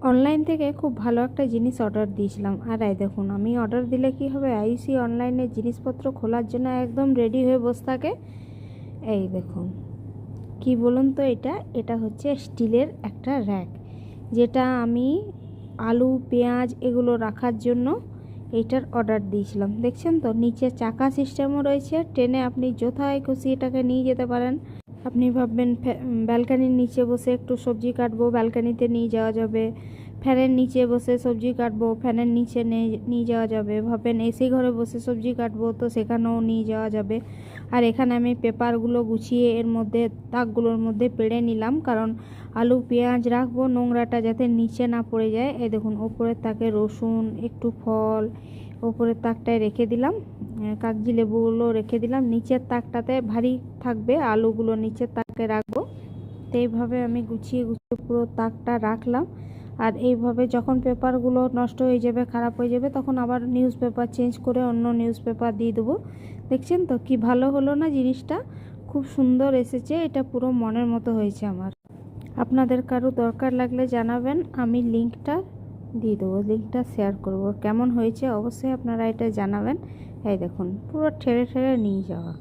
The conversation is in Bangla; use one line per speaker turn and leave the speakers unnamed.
অনলাইন থেকে খুব ভালো একটা জিনিস অর্ডার দিয়েছিলাম, আর এই দেখুন আমি অর্ডার দিলে কি হবে, আইসি অনলাইনে জিনিসপত্র খোলার জন্য একদম রেডি হয়ে বসে থাকে। এই দেখুন কি বলুন তো, এটা এটা হচ্ছে স্টিলের একটা র্যাক, যেটা আমি আলু পেঁয়াজ এগুলো রাখার জন্য এইটার অর্ডার দিয়েছিলাম। দেখছেন তো, নিচে চাকা সিস্টেমও রয়েছে, ট্রেনে আপনি যথায় খুশি এটাকে নিয়ে যেতে পারেন। আপনি ভাববেন ব্যালকানির নিচে বসে একটু সবজি কাটবো, ব্যালকানিতে নিয়ে যাওয়া যাবে। ফ্যানের নিচে বসে সবজি কাটবো, ফ্যানের নিচে নিয়ে যাওয়া যাবে। ভাববেন এসি ঘরে বসে সবজি কাটবো, তো সেখানেও নিয়ে যাওয়া যাবে। আর এখানে আমি পেপারগুলো গুছিয়ে এর মধ্যে তাকগুলোর মধ্যে পেড়ে নিলাম, কারণ আলু পেঁয়াজ রাখবো, নোংরাটা যাতে নিচে না পড়ে যায়। এই দেখুন ওপরের তাকে রসুন, একটু ফল ওপরের তাকটায় রেখে দিলাম, কাগজি লেবুগুলো রেখে দিলাম। নিচের তাকটাতে ভারী থাকবে, আলুগুলো নিচের তাকে রাখবো। তো এইভাবে আমি গুছিয়ে গুছিয়ে পুরো তাকটা রাখলাম। আর এইভাবে যখন পেপারগুলো নষ্ট হয়ে যাবে, খারাপ হয়ে যাবে, তখন আবার নিউজ পেপার চেঞ্জ করে অন্য নিউজ পেপার দিয়ে দেবো। দেখছেন তো কি ভালো হলো না জিনিসটা, খুব সুন্দর এসেছে, এটা পুরো মনের মতো হয়েছে আমার। আপনাদের কারো দরকার লাগলে জানাবেন, আমি লিঙ্কটা দিয়ে দেবো, লিঙ্কটা শেয়ার করব। কেমন হয়েছে অবশ্যই আপনারা এটা জানাবেন। এই দেখুন পুরো ঠেলে ঠেলে নিয়ে যাওয়া।